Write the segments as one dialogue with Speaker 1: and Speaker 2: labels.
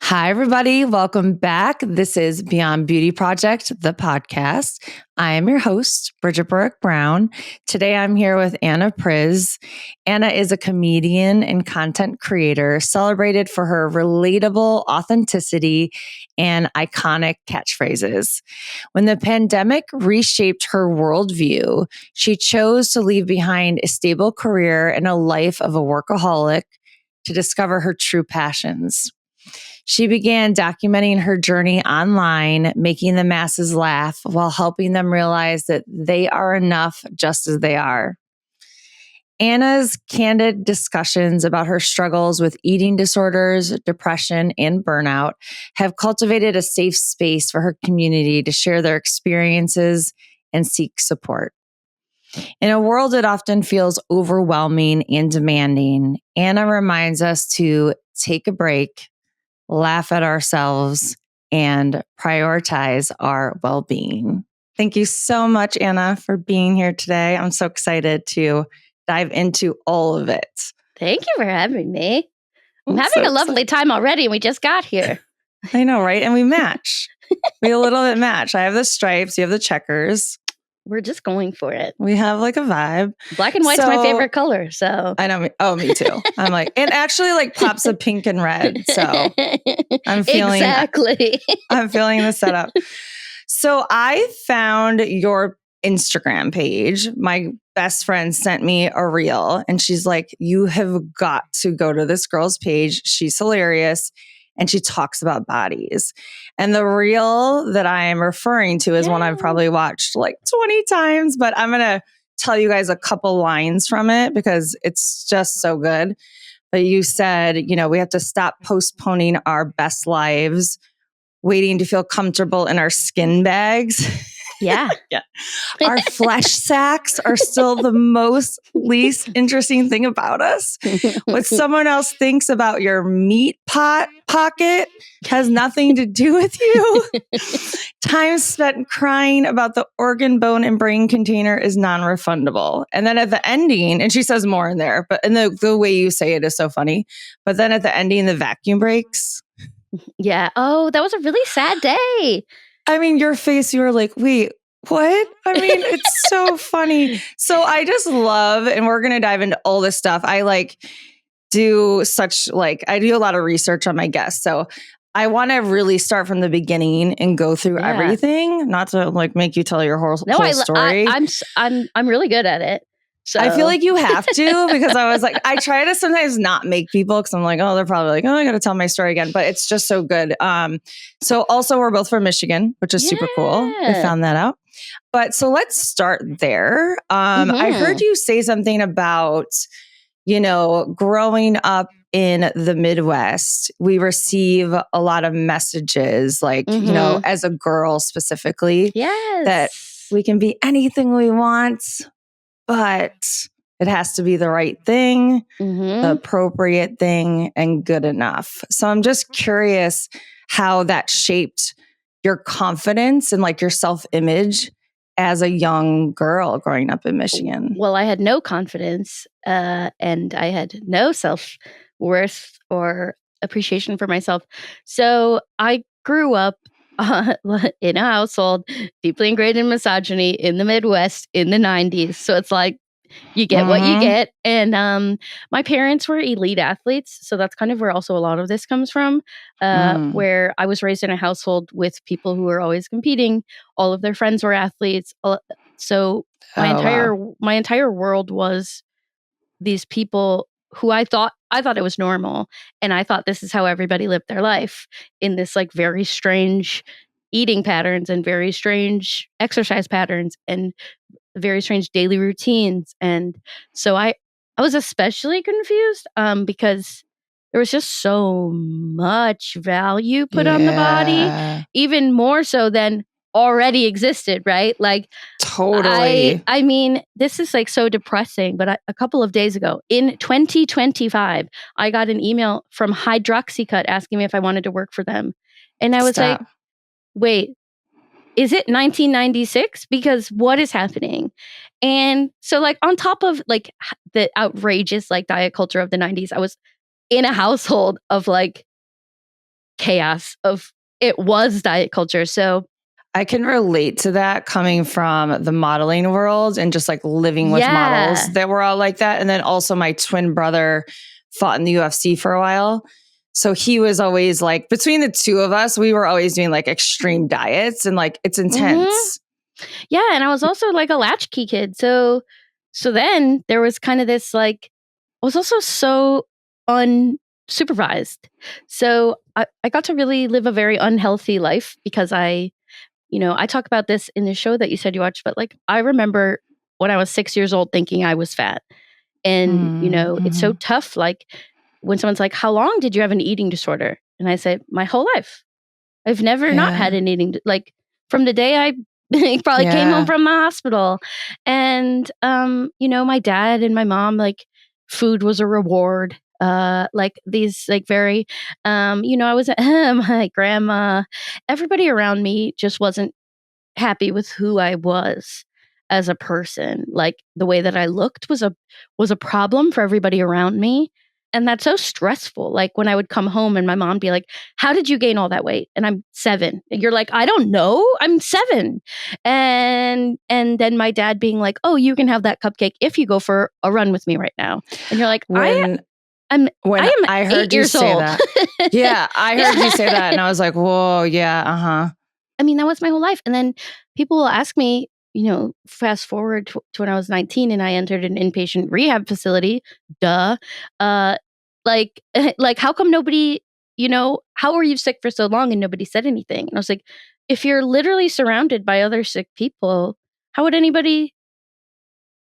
Speaker 1: Hi, everybody. Welcome back. This is Beyond Beauty Project, the podcast. I am your host, Bridgett Brown. Today, I'm here with Anna Przy. Anna is a comedian and content creator celebrated for her relatable authenticity and iconic catchphrases. When the pandemic reshaped her worldview, she chose to leave behind a stable career and a life of a workaholic to discover her true passions. She began documenting her journey online, making the masses laugh while helping them realize that they are enough just as they are. Anna's candid discussions about her struggles with eating disorders, depression, and burnout have cultivated a safe space for her community to share their experiences and seek support. In a world that often feels overwhelming and demanding, Anna reminds us to take a break, laugh at ourselves, and prioritize our well-being. Thank you so much, Anna, for being here today. I'm so excited to dive into all of it.
Speaker 2: Thank you for having me. I'm having a lovely time already, and we just got here.
Speaker 1: I know, right? And we match. We a little bit match. I have the stripes, you have the checkers.
Speaker 2: We're just going for it.
Speaker 1: We have like a vibe.
Speaker 2: Black and white's my favorite color, so.
Speaker 1: I know. Oh, me too. I'm like, it actually like pops of pink and red. So I'm feeling
Speaker 2: exactly.
Speaker 1: I'm feeling the setup. So I found your Instagram page. My best friend sent me a reel and she's like, you have got to go to this girl's page. She's hilarious. And she talks about bodies. And the reel that I am referring to is one I've probably watched like 20 times, but I'm going to tell you guys a couple lines from it because it's just so good. But you said, we have to stop postponing our best lives, waiting to feel comfortable in our skin bags.
Speaker 2: Yeah.
Speaker 1: Yeah. Our flesh sacks are still the least interesting thing about us. What someone else thinks about your meat pocket has nothing to do with you. Time spent crying about the organ, bone, and brain container is non-refundable. And then at the ending, and she says more in there, but the way you say it is so funny. But then at the ending, the vacuum breaks.
Speaker 2: Yeah. Oh, that was a really sad day.
Speaker 1: I mean, your face, you were like, wait, what? I mean, it's so funny. So I just love, and we're going to dive into all this stuff. I I do a lot of research on my guests. So I want to really start from the beginning and go through everything, not to make you tell your whole story.
Speaker 2: I'm really good at it. So.
Speaker 1: I feel like you have to because I was like, I try to sometimes not make people because I'm like, oh, they're probably like, oh, I got to tell my story again. But it's just so good. So also we're both from Michigan, which is super cool. I found that out. But so let's start there. I heard you say something about, growing up in the Midwest, we receive a lot of messages as a girl specifically, that we can be anything we want. But it has to be the right thing, the appropriate thing, and good enough. So I'm just curious how that shaped your confidence and your self-image as a young girl growing up in Michigan.
Speaker 2: Well, I had no confidence and I had no self-worth or appreciation for myself. So I grew up in a household deeply ingrained in misogyny in the Midwest in the 90s. So it's like, you get what you get. And my parents were elite athletes. So that's kind of where also a lot of this comes from, where I was raised in a household with people who were always competing. All of their friends were athletes. So my entire world was these people who I thought it was normal. And I thought this is how everybody lived their life in this very strange eating patterns and very strange exercise patterns and very strange daily routines. And so I was especially confused because there was just so much value put on the body, even more so than already existed, right?
Speaker 1: Totally.
Speaker 2: I mean, this is so depressing, but a couple of days ago in 2025, I got an email from Hydroxycut asking me if I wanted to work for them. And I was like, wait, is it 1996? Because what is happening? And so on top of the outrageous diet culture of the 90s, I was in a household of chaos of it was diet culture. So
Speaker 1: I can relate to that coming from the modeling world and just like living with models that were all like that. And then also my twin brother fought in the UFC for a while. So he was always like, between the two of us, we were always doing like extreme diets and like it's intense.
Speaker 2: Yeah. And I was also like a latchkey kid. So then there was kind of this like, I was also so unsupervised. So I got to really live a very unhealthy life because I talk about this in the show that you said you watched, but like I remember when I was 6 years old thinking I was fat. And, it's so tough. Like when someone's like, how long did you have an eating disorder? And I say, my whole life. I've never not had an eating, like from the day I probably came home from the hospital. And, my dad and my mom, like food was a reward. Like these, like very, I was my grandma, everybody around me just wasn't happy with who I was as a person. Like the way that I looked was a problem for everybody around me. And that's so stressful. Like when I would come home and my mom be like, how did you gain all that weight? And I'm 7. And you're like, I don't know. I'm 7. And then my dad being like, oh, you can have that cupcake if you go for a run with me right now. And you're like, I am
Speaker 1: I heard
Speaker 2: 8 years old.
Speaker 1: That. Yeah, I heard you say that. And I was like, whoa, yeah,
Speaker 2: I mean, that was my whole life. And then people will ask me, fast forward to when I was 19 and I entered an inpatient rehab facility. Duh. Like, how come nobody, how were you sick for so long and nobody said anything? And I was like, if you're literally surrounded by other sick people, how would anybody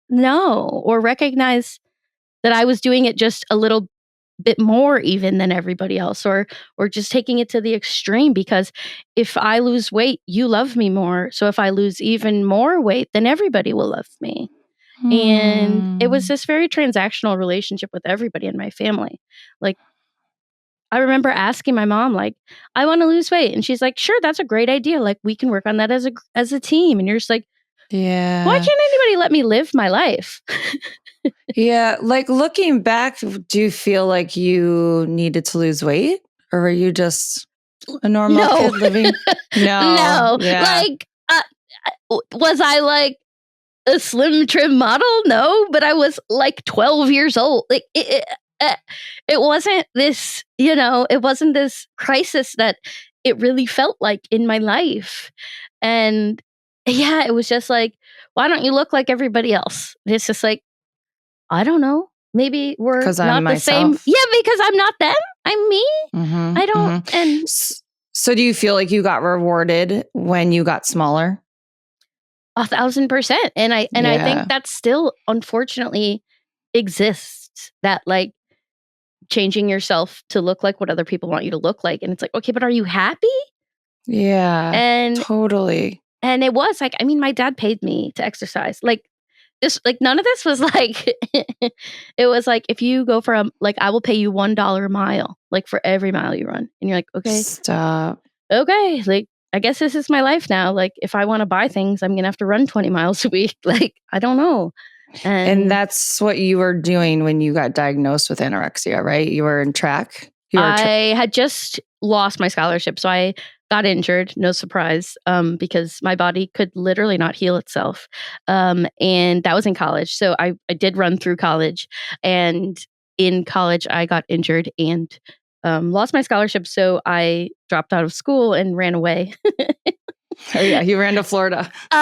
Speaker 2: know or recognize that I was doing it just a little bit more even than everybody else, or just taking it to the extreme? Because if I lose weight, you love me more. So if I lose even more weight, then everybody will love me. And it was this very transactional relationship with everybody in my family. Like I remember asking my mom, like, I want to lose weight. And she's like, sure, that's a great idea. Like we can work on that as a team. And you're just like,
Speaker 1: yeah.
Speaker 2: Why can't anybody let me live my life?
Speaker 1: Yeah. Like looking back, do you feel like you needed to lose weight, or were you just a normal kid living?
Speaker 2: No.
Speaker 1: Yeah.
Speaker 2: Like, was I like a slim trim model? No, but I was like 12 years old. Like it wasn't this, it wasn't this crisis that it really felt like in my life. And yeah, it was just like, why don't you look like everybody else? And it's just like, I don't know. Maybe we're not the same. Yeah, because I'm not them. I'm me. I don't. And
Speaker 1: so do you feel like you got rewarded when you got smaller?
Speaker 2: 1,000%. And I think that still unfortunately exists, that like changing yourself to look like what other people want you to look like. And it's like, okay, but are you happy?
Speaker 1: Yeah. And totally.
Speaker 2: And it was like, I mean, my dad paid me to exercise. Like this, like none of this was like, it was like, if you go for I will pay you $1 a mile, like for every mile you run. And you're like, okay,
Speaker 1: stop.
Speaker 2: Okay. Like, I guess this is my life now. Like, if I want to buy things, I'm going to have to run 20 miles a week. Like, I don't know.
Speaker 1: And that's what you were doing when you got diagnosed with anorexia, right? You were in track.
Speaker 2: I had just lost my scholarship. So I got injured, no surprise, because my body could literally not heal itself. And that was in college. So I did run through college. And in college, I got injured and lost my scholarship. So I dropped out of school and ran away.
Speaker 1: Oh yeah, you ran to Florida.
Speaker 2: You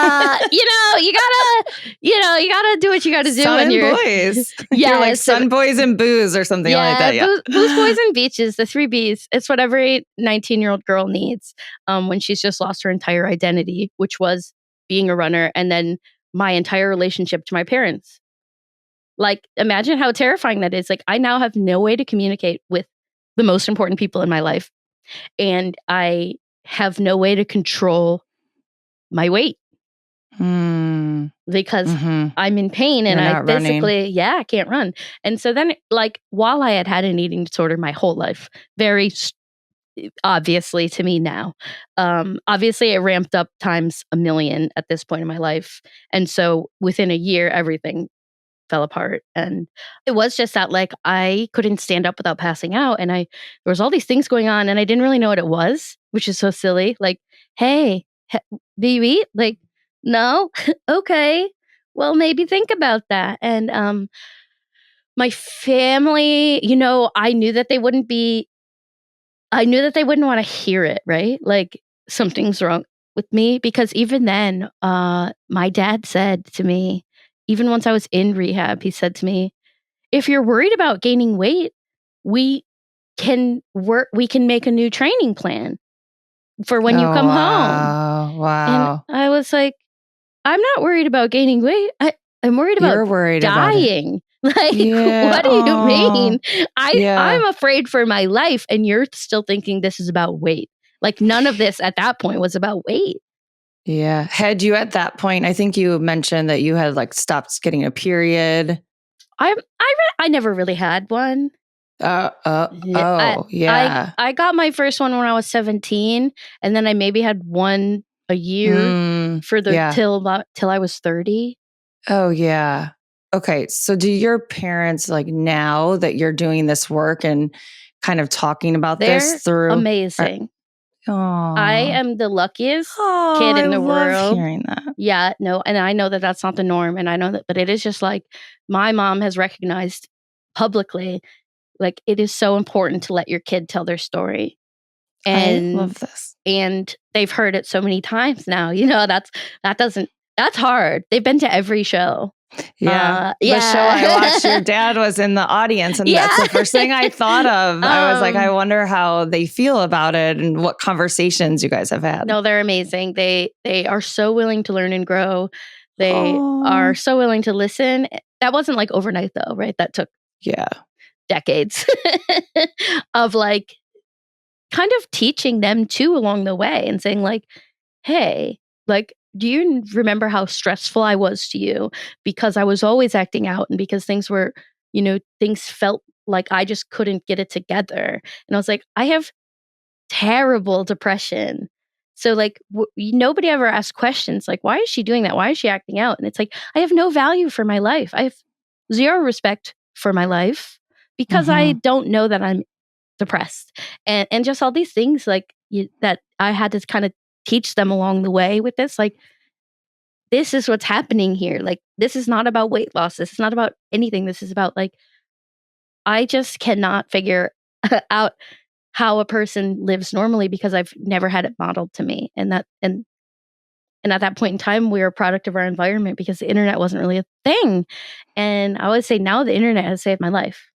Speaker 2: gotta do what you gotta do.
Speaker 1: Sun boys. Yeah, you're like sun boys and booze or something like that. Yeah,
Speaker 2: booze, boys, and beaches. The 3 Bs. It's what every 19-year-old girl needs when she's just lost her entire identity, which was being a runner, and then my entire relationship to my parents. Like, imagine how terrifying that is. Like, I now have no way to communicate with the most important people in my life, and I have no way to control my weight because I'm in pain and I physically, I can't run. And so then, like, while I had an eating disorder my whole life, very obviously to me now, obviously it ramped up times a million at this point in my life. And so within a year, everything fell apart. And it was just that like I couldn't stand up without passing out. And there was all these things going on and I didn't really know what it was, which is so silly. Like, hey, do you eat? Like, no? Okay. Well, maybe think about that. And my family, I knew that they wouldn't want to hear it, right? Like something's wrong with me because even then, my dad said to me, even once I was in rehab, he said to me, if you're worried about gaining weight, we we can make a new training plan for when you
Speaker 1: Oh,
Speaker 2: come home.
Speaker 1: wow.
Speaker 2: And I was like, I'm not worried about gaining weight. I'm worried about
Speaker 1: You're worried about it.
Speaker 2: dying. Like,
Speaker 1: Yeah.
Speaker 2: what do you mean?
Speaker 1: Yeah.
Speaker 2: I'm afraid for my life, and you're still thinking this is about weight. Like, none of this at that point was about weight.
Speaker 1: Yeah. Had you at that point, I think you mentioned that you had like stopped getting a period.
Speaker 2: I never really had one.
Speaker 1: Yeah.
Speaker 2: I got my first one when I was 17, and then I maybe had one a year till I was 30.
Speaker 1: Oh, yeah. Okay. So do your parents, like now that you're doing this work and kind of talking about this through
Speaker 2: amazing. I am the luckiest kid in the world.
Speaker 1: I love hearing that.
Speaker 2: Yeah, no, and I know that that's not the norm, and I know that, but it is just like my mom has recognized publicly, like it is so important to let your kid tell their story. And
Speaker 1: I love this.
Speaker 2: And they've heard it so many times now. That's hard. They've been to every show.
Speaker 1: Yeah. The show I watched, your dad was in the audience, and that's the first thing I thought of. I was like, I wonder how they feel about it and what conversations you guys have had.
Speaker 2: No, they're amazing. They are so willing to learn and grow. They are so willing to listen. That wasn't like overnight though, right? That took decades of like kind of teaching them too along the way and saying like, hey, like, do you remember how stressful I was to you because I was always acting out and because things were, things felt like I just couldn't get it together. And I was like, I have terrible depression. So like nobody ever asked questions like, why is she doing that? Why is she acting out? And it's like, I have no value for my life. I have zero respect for my life because I don't know that I'm depressed and just all these things like that I had to kind of teach them along the way with this. Like, this is what's happening here. Like, this is not about weight loss. This is not about anything. This is about like, I just cannot figure out how a person lives normally because I've never had it modeled to me. And at that point in time, we were a product of our environment because the internet wasn't really a thing. And I always say now the internet has saved my life.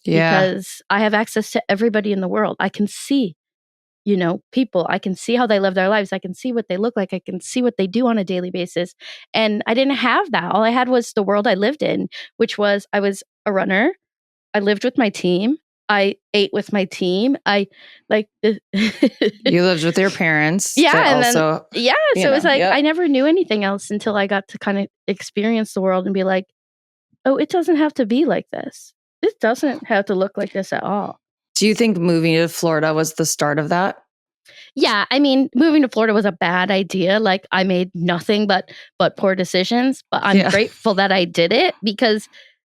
Speaker 2: Yeah. Because I have access to everybody in the world. I can see, people. I can see how they live their lives. I can see what they look like. I can see what they do on a daily basis. And I didn't have that. All I had was the world I lived in, which was I was a runner. I lived with my team. I ate with my team. I like
Speaker 1: you lived with your parents.
Speaker 2: Yeah. So it was like I never knew anything else until I got to kind of experience the world and be like, oh, it doesn't have to be like this. This doesn't have to look like this at all.
Speaker 1: Do you think moving to Florida was the start of that?
Speaker 2: Yeah, I mean, moving to Florida was a bad idea. Like I made nothing but poor decisions, but I'm grateful that I did it because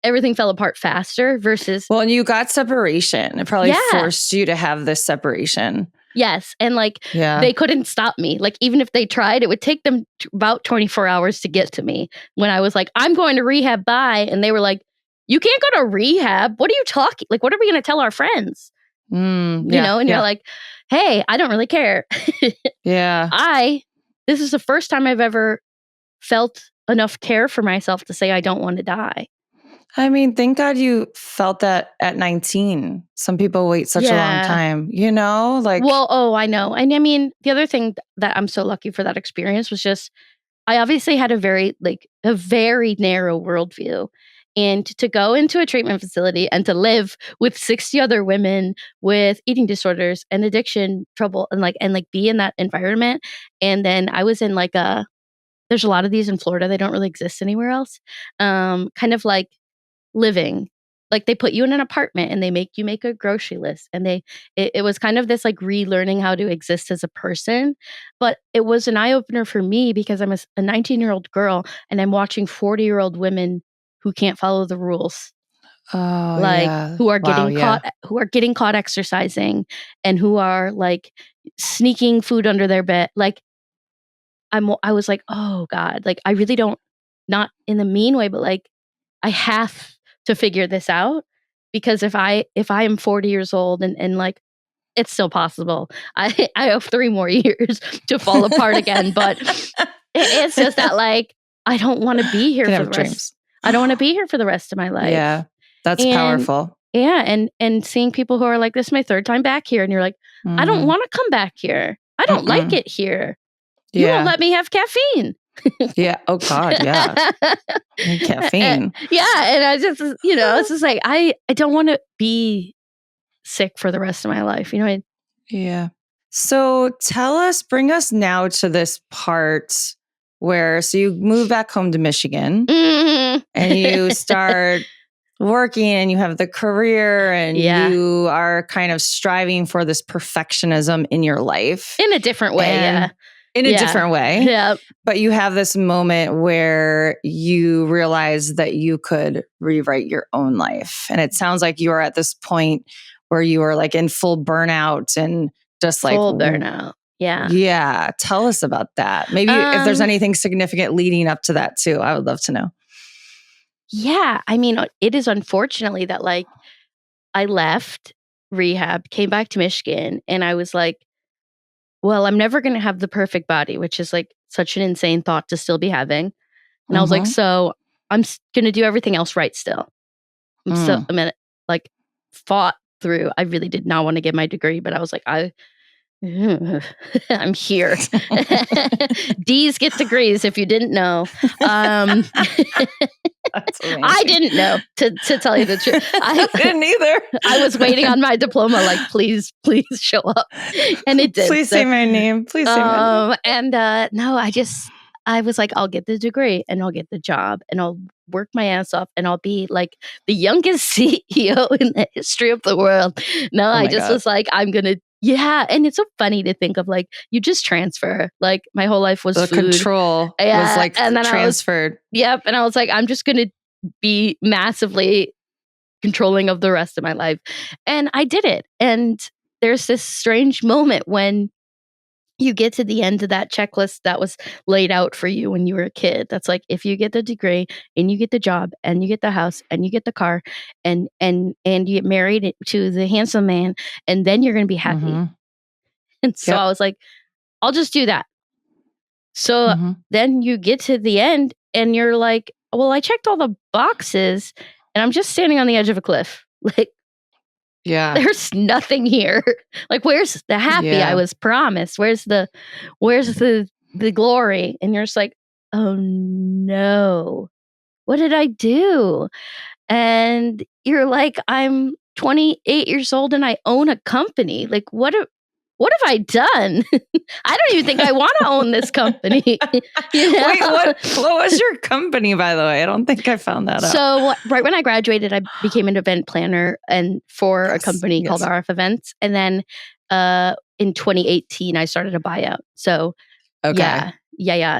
Speaker 2: everything fell apart faster versus
Speaker 1: well, and you got separation. It probably forced you to have this separation.
Speaker 2: Yes, and like they couldn't stop me. Like even if they tried, it would take them about 24 hours to get to me when I was like, I'm going to rehab, bye. And they were like, you can't go to rehab. What are you talking? Like, what are we going to tell our friends? And you're like, hey, I don't really care. This is the first time I've ever felt enough care for myself to say I don't want to die.
Speaker 1: I mean, thank God you felt that at 19. Some people wait such a long time, like.
Speaker 2: Well, I know. And I mean, the other thing that I'm so lucky for that experience was just, I obviously had a very narrow worldview. And to go into a treatment facility and to live with 60 other women with eating disorders and addiction trouble and be in that environment. And then I was in there's a lot of these in Florida. They don't really exist anywhere else. Kind of like living. Like they put you in an apartment and they make you make a grocery list. And it was kind of this like relearning how to exist as a person. But it was an eye opener for me because I'm a 19-year-old girl and I'm watching 40-year-old women who can't follow the rules.
Speaker 1: Oh,
Speaker 2: Like
Speaker 1: yeah.
Speaker 2: who are
Speaker 1: Wow,
Speaker 2: getting caught exercising and who are like sneaking food under their bed. Like I was like, oh God, like I really don't, not in the mean way, but like I have to figure this out, because if I am 40 years old and like it's still possible, I have 3 more years to fall apart again. But it's just that like I don't want to be here
Speaker 1: Can
Speaker 2: for
Speaker 1: have
Speaker 2: the
Speaker 1: dreams.
Speaker 2: rest. I don't want to be here for the rest of my life.
Speaker 1: Yeah, that's
Speaker 2: And
Speaker 1: powerful.
Speaker 2: yeah, and seeing people who are like, this is my 3rd time back here, and you're like, I don't
Speaker 1: Mhm.
Speaker 2: want to come back here. I don't like it here. You won't
Speaker 1: Yeah.
Speaker 2: let me have caffeine.
Speaker 1: Yeah. Oh God, yeah. And caffeine.
Speaker 2: Yeah, and I just, it's just like I don't want to be sick for the rest of my life. You know what I mean?
Speaker 1: Yeah. So bring us now to this part where, so you move back home to Michigan
Speaker 2: Mhm.
Speaker 1: and you start working and you have the career and
Speaker 2: Yeah.
Speaker 1: you are kind of striving for this perfectionism in your life.
Speaker 2: In a different way,
Speaker 1: And in a different way.
Speaker 2: Yeah.
Speaker 1: But you have this moment where you realize that you could rewrite your own life. And it sounds like you are at this point where you are like in full burnout and just like
Speaker 2: Full burnout. Yeah.
Speaker 1: Yeah. Tell us about that. Maybe if there's anything significant leading up to that too, I would love to know.
Speaker 2: Yeah. I mean, it is unfortunately that like I left rehab, came back to Michigan, and I was like, well, I'm never going to have the perfect body, which is like such an insane thought to still be having. And I was like, so I'm going to do everything else right still. I'm gonna like fought through. I really did not want to get my degree, but I was like, I'm here. D's get degrees if you didn't know. I didn't know, to tell you the truth.
Speaker 1: I didn't either.
Speaker 2: I was waiting on my diploma, like, please show up. And it did.
Speaker 1: Please say my name. Please say my name.
Speaker 2: And no, I was like, I'll get the degree and I'll get the job and I'll work my ass off and I'll be like the youngest CEO in the history of the world. No, I just was like, I'm going to. Yeah. And it's so funny to think of like, you just transfer. Like my whole life was
Speaker 1: the
Speaker 2: food.
Speaker 1: Control was like and then transferred.
Speaker 2: Yep. And I was like, I'm just going to be massively controlling of the rest of my life. And I did it. And there's this strange moment when you get to the end of that checklist that was laid out for you when you were a kid. That's like, if you get the degree and you get the job and you get the house and you get the car and you get married to the handsome man, and then you're going to be happy. And so I was like, I'll just do that. So then you get to the end and you're like, well, I checked all the boxes and I'm just standing on the edge of a cliff. Like, there's nothing here. Like, where's the happy I was promised? Where's the glory? And you're just like, oh no, what did I do? And you're like, I'm 28 years old and I own a company. Like, what have I done? I don't even think I want to own this company.
Speaker 1: You know? Wait, what was your company, by the way? I don't think I found that out.
Speaker 2: So right when I graduated, I became an event planner and for a company called RF Events. And then in 2018, I started a buyout. So yeah.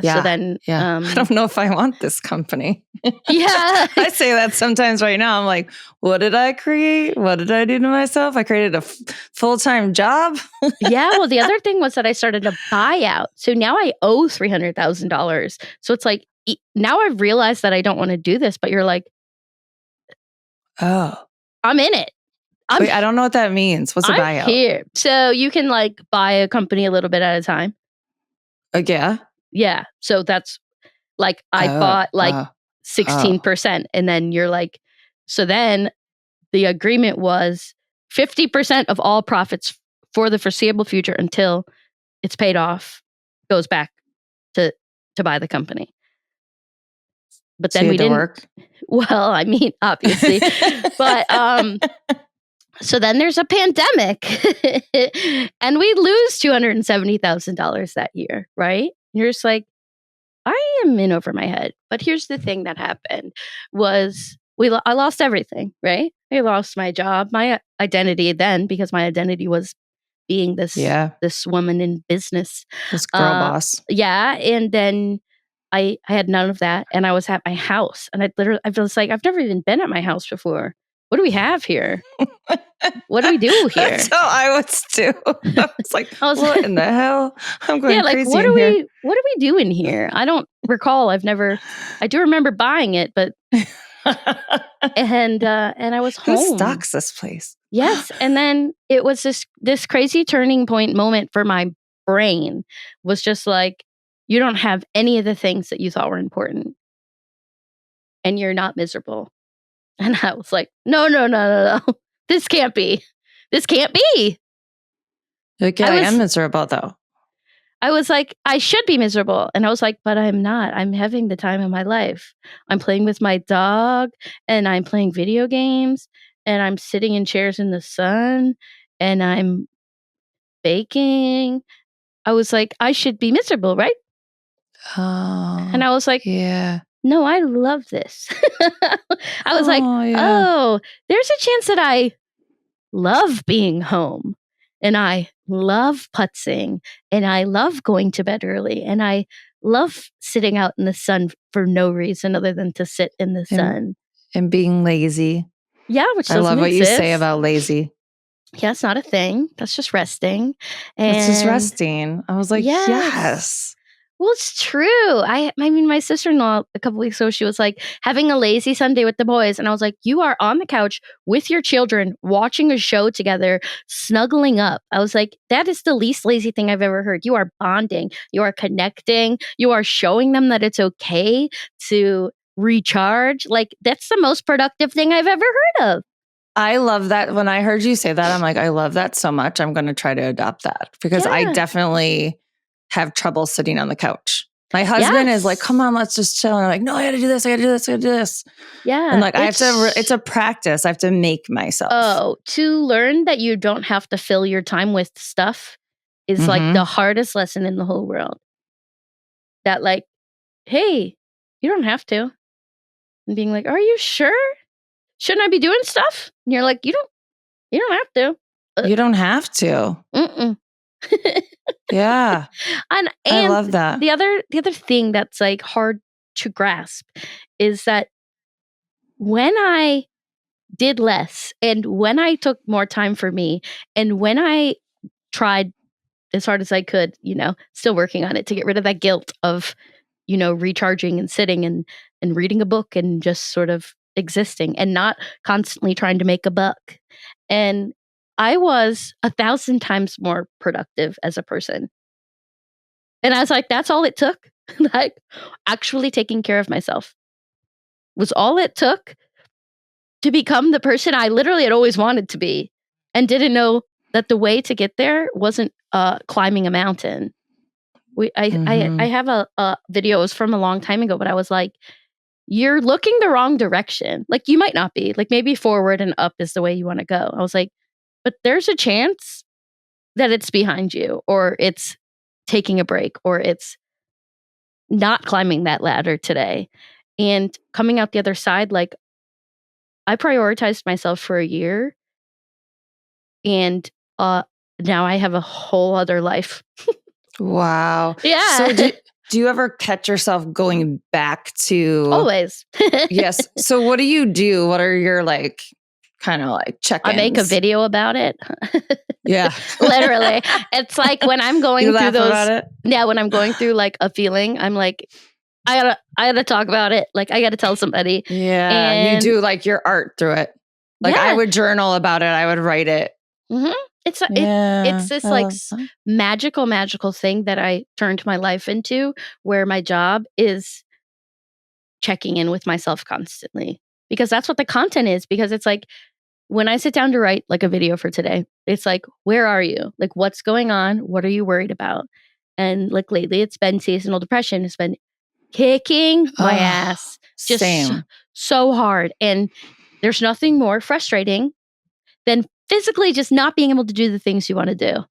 Speaker 2: So then
Speaker 1: I don't know if I want this company.
Speaker 2: Yeah.
Speaker 1: I say that sometimes right now. I'm like, what did I create? What did I do to myself? I created a full-time job.
Speaker 2: Yeah. Well, the other thing was that I started a buyout. So now I owe $300,000. So it's like, now I've realized that I don't want to do this, but you're like,
Speaker 1: oh,
Speaker 2: I'm in it.
Speaker 1: Wait, I don't know what that means. What's a buyout?
Speaker 2: Here. So you can like buy a company a little bit at a time.
Speaker 1: Yeah.
Speaker 2: Yeah. So that's like, I bought like 16%. And then you're like, so then the agreement was 50% of all profits for the foreseeable future until it's paid off goes back to buy the company. But then we didn't work. Well, I mean, obviously, but so then there's a pandemic and we lose $270,000 that year, right? You're just like, I am in over my head. But here's the thing that happened was I lost everything, right? I lost my job, my identity then, because my identity was being this woman in business.
Speaker 1: This girl boss.
Speaker 2: Yeah. And then I had none of that, and I was at my house, and I was like, I've never even been at my house before. What do we have here? What do we do here?
Speaker 1: That's how I was too. I was like, what in the hell? I'm going
Speaker 2: like,
Speaker 1: crazy in here.
Speaker 2: What do we do in here? I don't recall. I do remember buying it, but and I was home.
Speaker 1: Who stocks this place?
Speaker 2: Yes, and then it was this crazy turning point moment for my brain. Was just like, you don't have any of the things that you thought were important, and you're not miserable. And I was like, no. This can't be. This can't be.
Speaker 1: Like, yeah, I am miserable though.
Speaker 2: I was like, I should be miserable. And I was like, but I'm not. I'm having the time of my life. I'm playing with my dog, and I'm playing video games, and I'm sitting in chairs in the sun, and I'm baking. I was like, I should be miserable, right?
Speaker 1: Oh.
Speaker 2: And I was like,
Speaker 1: yeah.
Speaker 2: No, I love this. I was like,
Speaker 1: yeah.
Speaker 2: oh, there's a chance that I love being home, and I love putzing, and I love going to bed early, and I love sitting out in the sun for no reason other than to sit in the sun.
Speaker 1: And being lazy.
Speaker 2: Yeah, which
Speaker 1: I love what you say about lazy.
Speaker 2: Yeah, it's not a thing. That's just resting.
Speaker 1: It's just resting. I was like, yes.
Speaker 2: Well, it's true. I mean, my sister-in-law a couple weeks ago, she was like having a lazy Sunday with the boys. And I was like, you are on the couch with your children, watching a show together, snuggling up. I was like, that is the least lazy thing I've ever heard. You are bonding. You are connecting. You are showing them that it's okay to recharge. Like, that's the most productive thing I've ever heard of.
Speaker 1: I love that. When I heard you say that, I'm like, I love that so much. I'm going to try to adopt that, because I definitely have trouble sitting on the couch. My husband is like, come on, let's just chill. And I'm like, no, I got to do this. I got to do this. I got to do this.
Speaker 2: Yeah.
Speaker 1: And like, I have to, it's a practice. I have to make myself.
Speaker 2: Oh, to learn that you don't have to fill your time with stuff is like the hardest lesson in the whole world. That like, hey, you don't have to. And being like, are you sure? Shouldn't I be doing stuff? And you're like, you don't have to.
Speaker 1: You don't have to.
Speaker 2: Mm-mm.
Speaker 1: Yeah.
Speaker 2: And
Speaker 1: I love that.
Speaker 2: The other thing that's like hard to grasp is that when I did less, and when I took more time for me, and when I tried as hard as I could, still working on it to get rid of that guilt of, recharging and sitting and reading a book and just sort of existing and not constantly trying to make a buck. And I was 1,000 times more productive as a person. And I was like, that's all it took. Like, actually taking care of myself was all it took to become the person I literally had always wanted to be, and didn't know that the way to get there wasn't climbing a mountain. I have a video. It was from a long time ago, but I was like, you're looking the wrong direction. Like, you might not be. Like, maybe forward and up is the way you want to go. I was like, but there's a chance that it's behind you, or it's taking a break, or it's not climbing that ladder today. And coming out the other side, like, I prioritized myself for a year, and now I have a whole other life.
Speaker 1: Wow.
Speaker 2: Yeah.
Speaker 1: So do you ever catch yourself going back to...
Speaker 2: Always.
Speaker 1: Yes. So what do you do? What are your like kind of like check-ins?
Speaker 2: I make a video about it.
Speaker 1: Yeah.
Speaker 2: Literally. It's like when I'm going
Speaker 1: you
Speaker 2: through
Speaker 1: laugh
Speaker 2: those...
Speaker 1: about it?
Speaker 2: Yeah, when I'm going through like a feeling, I'm like, I gotta talk about it. Like, I gotta tell somebody.
Speaker 1: Yeah.
Speaker 2: And
Speaker 1: you do like your art through it. Like, I would journal about it. I would write it.
Speaker 2: Mm-hmm. It's this like magical thing that I turned my life into, where my job is checking in with myself constantly, because that's what the content is. Because it's like, when I sit down to write like a video for today, it's like, where are you? Like, what's going on? What are you worried about? And like lately, it's been seasonal depression. It's been kicking my ass, just so hard. And there's nothing more frustrating than physically just not being able to do the things you want to do.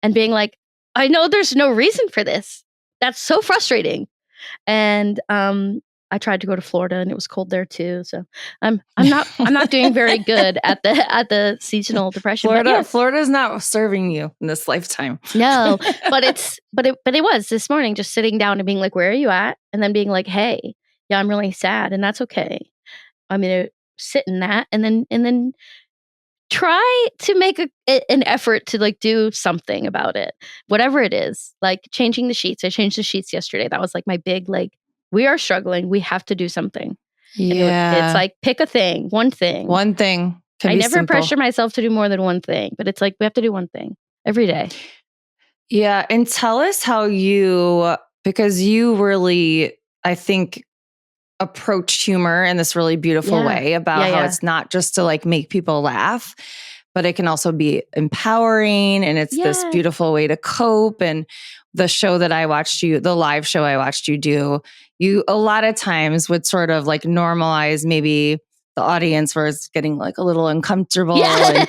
Speaker 2: And being like, I know there's no reason for this. That's so frustrating. And I tried to go to Florida and it was cold there too. So I'm not doing very good at the seasonal depression. But yes.
Speaker 1: Florida's not serving you in this lifetime.
Speaker 2: No, but it was this morning, just sitting down and being like, where are you at? And then being like, hey, yeah, I'm really sad, and that's okay. I'm gonna sit in that, and then try to make an effort to like do something about it, whatever it is. Like changing the sheets. I changed the sheets yesterday. That was like my big, like, we are struggling. We have to do something.
Speaker 1: Yeah.
Speaker 2: It's like, pick a thing, one thing.
Speaker 1: One thing.
Speaker 2: I never pressure myself to do more than one thing, but it's like, we have to do one thing every day.
Speaker 1: Yeah. And tell us how because you really, I think, approach humor in this really beautiful way about how it's not just to like make people laugh, but it can also be empowering, and it's this beautiful way to cope. And the show that I watched the live show I watched you do, you a lot of times would sort of like normalize maybe the audience where it's getting like a little uncomfortable.
Speaker 2: Yeah.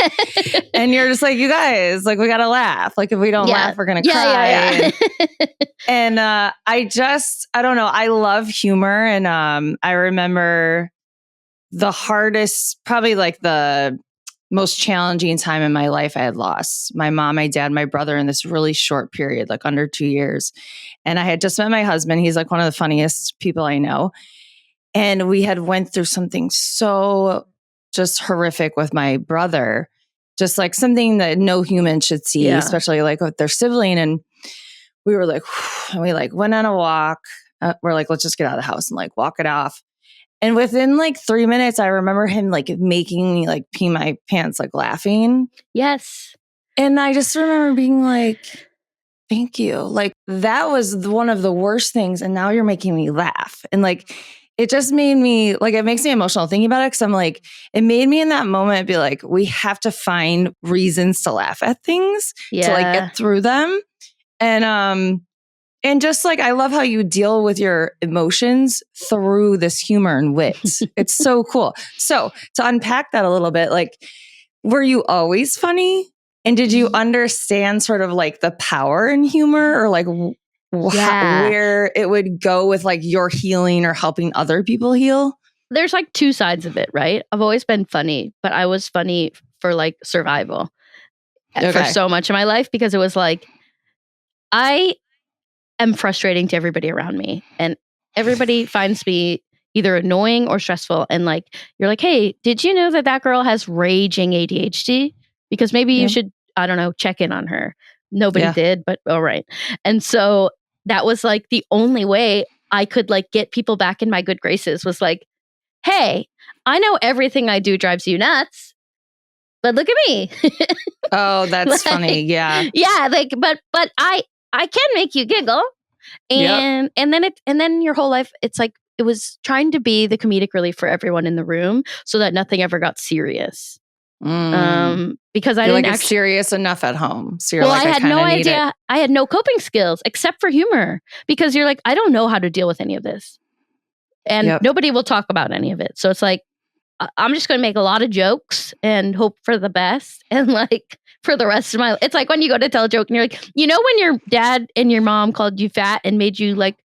Speaker 1: And you're just like, you guys, like, we got to laugh. Like, if we don't laugh, we're going to cry. And I don't know. I love humor. And I remember the hardest, probably like the most challenging time in my life. I had lost my mom, my dad, my brother in this really short period, like under 2 years. And I had just met my husband. He's like one of the funniest people I know. And we had went through something so just horrific with my brother, just like something that no human should see, especially like with their sibling. And we were like, and we like went on a walk. We're like, let's just get out of the house and like walk it off. And within like 3 minutes, I remember him like making me like pee my pants, like laughing.
Speaker 2: Yes.
Speaker 1: And I just remember being like, thank you. Like, that was one of the worst things. And now you're making me laugh. And like, it just made me like, it makes me emotional thinking about it. Cause I'm like, it made me in that moment be like, we have to find reasons to laugh at things to like get through them. And just like, I love how you deal with your emotions through this humor and wit. It's so cool. So to unpack that a little bit, like, were you always funny? And did you understand sort of like the power in humor, or like where it would go with like your healing or helping other people heal?
Speaker 2: There's like two sides of it, right? I've always been funny, but I was funny for like survival for so much of my life, because it was like, I am frustrating to everybody around me, and everybody finds me either annoying or stressful. And like, you're like, hey, did you know that girl has raging ADHD? Because maybe you should, I don't know, check in on her. Nobody did, but all right. And so that was like the only way I could like get people back in my good graces, was like, hey, I know everything I do drives you nuts, but look at me.
Speaker 1: Oh, that's like, funny. Yeah.
Speaker 2: Yeah. Like, but I can make you giggle. And then your whole life, it's like, it was trying to be the comedic relief for everyone in the room so that nothing ever got serious. Because I didn't
Speaker 1: actually serious enough at home. So you're
Speaker 2: I had no idea. I had no coping skills except for humor, because you're like, I don't know how to deal with any of this. And nobody will talk about any of it. So it's like, I'm just going to make a lot of jokes and hope for the best. And like, for the rest of my life, it's like when you go to tell a joke and you're like, you know, when your dad and your mom called you fat and made you like,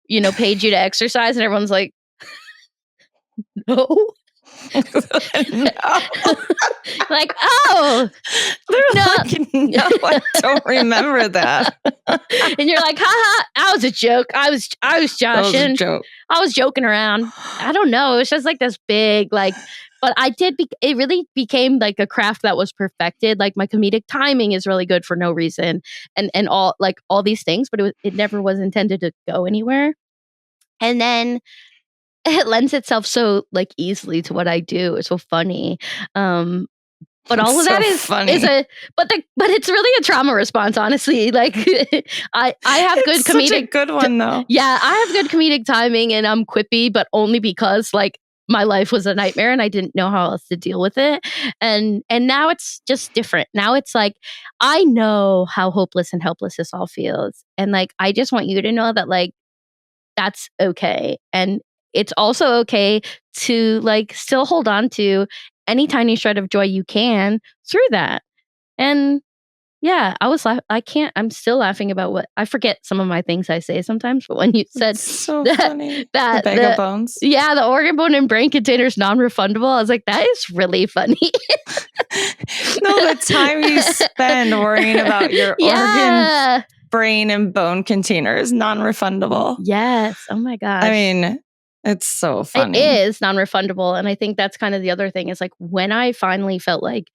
Speaker 2: you know, paid you to exercise, and everyone's like, no.
Speaker 1: No.
Speaker 2: Like, oh,
Speaker 1: no, I don't remember that.
Speaker 2: And you're like, haha, that was a joke. I was joshing. I was joking around. I don't know. It was just like this big, like, but it really became like a craft that was perfected. Like, my comedic timing is really good for no reason, and all these things, but it never was intended to go anywhere. And then it lends itself so like easily to what I do. It's so funny. But all of that is funny. But it's really a trauma response, honestly. Like, I have good comedic.
Speaker 1: Such a good one though.
Speaker 2: Yeah, I have good comedic timing, and I'm quippy, but only because like my life was a nightmare and I didn't know how else to deal with it. And now it's just different. Now it's like, I know how hopeless and helpless this all feels, and like, I just want you to know that like, that's okay. And it's also okay to like still hold on to any tiny shred of joy you can through that. And Yeah, I'm still laughing about what I forget some of my things I say sometimes, but when you said
Speaker 1: It's so
Speaker 2: that
Speaker 1: funny. The
Speaker 2: that
Speaker 1: bag of bones.
Speaker 2: yeah, the organ bone and brain container is non-refundable, I was like, that is really funny.
Speaker 1: No, the time you spend worrying about your organ, brain, and bone container is non-refundable.
Speaker 2: Yes. Oh my gosh.
Speaker 1: I mean, it's so funny.
Speaker 2: It is non-refundable. And I think that's kind of the other thing is like when I finally felt like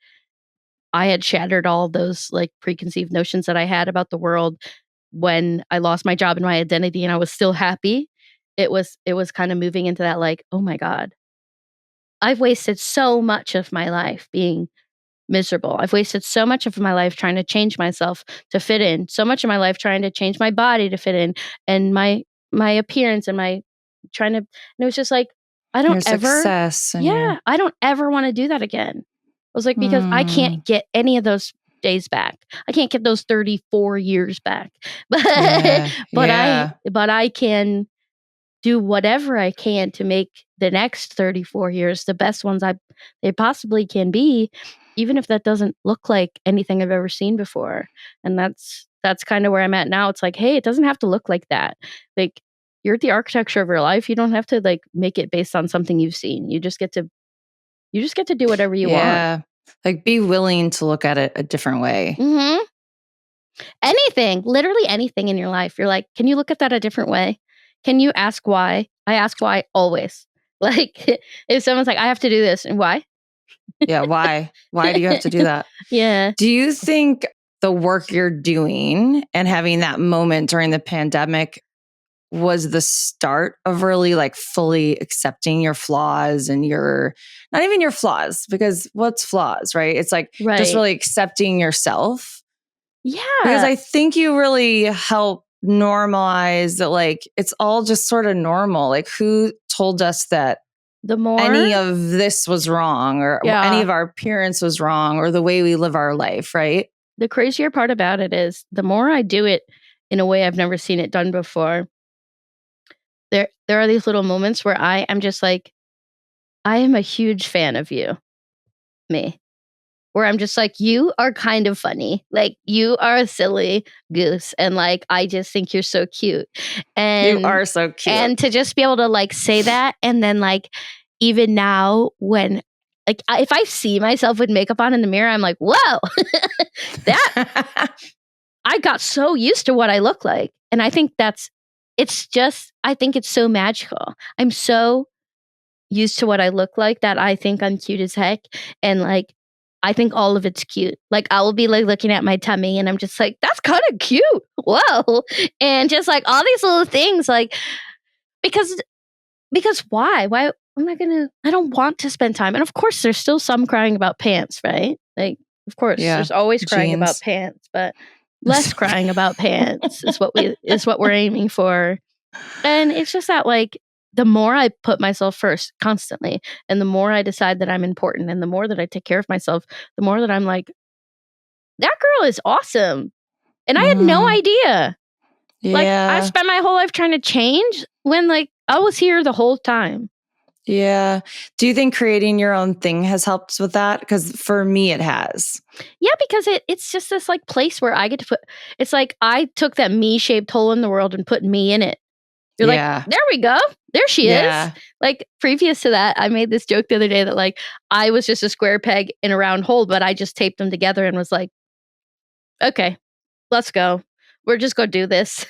Speaker 2: I had shattered all those like preconceived notions that I had about the world when I lost my job and my identity and I was still happy, it was kind of moving into that like, oh my God, I've wasted so much of my life being miserable. I've wasted so much of my life trying to change myself to fit in, so much of my life trying to change my body to fit in and my appearance and my trying to and it was just like I don't
Speaker 1: Your
Speaker 2: ever
Speaker 1: success and your
Speaker 2: I don't ever want to do that again. I was like because I can't get any of those days back. I can't get those 34 years back. But but I can do whatever I can to make the next 34 years the best ones they possibly can be, even if that doesn't look like anything I've ever seen before. And that's kind of where I'm at now. It's like, hey, it doesn't have to look like that. Like you're the architecture of your life. You don't have to like make it based on something you've seen. You just get to do whatever you want.
Speaker 1: Like be willing to look at it a different way.
Speaker 2: Mm-hmm. Anything, literally anything in your life. You're like, can you look at that a different way? Can you ask why? I ask why always. Like if someone's like, I have to do this, and why?
Speaker 1: Yeah, why? Why do you have to do that?
Speaker 2: Yeah.
Speaker 1: Do you think the work you're doing and having that moment during the pandemic was the start of really like fully accepting your flaws and not even your flaws, because what's flaws, right? It's like just really accepting yourself.
Speaker 2: Yeah.
Speaker 1: Because I think you really help normalize that, like, it's all just sort of normal. Like, who told us that any of this was wrong or any of our appearance was wrong or the way we live our life, right?
Speaker 2: The crazier part about it is the more I do it in a way I've never seen it done before, there are these little moments where I am just like, I am a huge fan of you, me. Where I'm just like, you are kind of funny. Like, you are a silly goose. And like, I just think you're so cute. And
Speaker 1: you are so cute.
Speaker 2: And to just be able to like say that. And then like, even now when like, if I see myself with makeup on in the mirror, I'm like, whoa, I got so used to what I look like. And I think I think it's so magical. I'm so used to what I look like that I think I'm cute as heck. And like, I think all of it's cute. Like I will be like looking at my tummy and I'm just like, that's kind of cute. Whoa. And just like all these little things, like, because why? Why I don't want to spend time. And of course there's still some crying about pants, right? Like, of course, there's always crying about pants, but less crying about pants is what we're aiming for. And it's just that like the more I put myself first constantly, and the more I decide that I'm important, and the more that I take care of myself, the more that I'm like, that girl is awesome. And I had no idea.
Speaker 1: Yeah.
Speaker 2: Like I spent my whole life trying to change when like I was here the whole time.
Speaker 1: Yeah. Do you think creating your own thing has helped with that? Because for me, it has.
Speaker 2: Yeah, because it's just this like place where I get to it's like I took that me-shaped hole in the world and put me in it. You're like, there we go. There she is. Like previous to that, I made this joke the other day that like I was just a square peg in a round hole, but I just taped them together and was like, okay, let's go. We're just going to do this.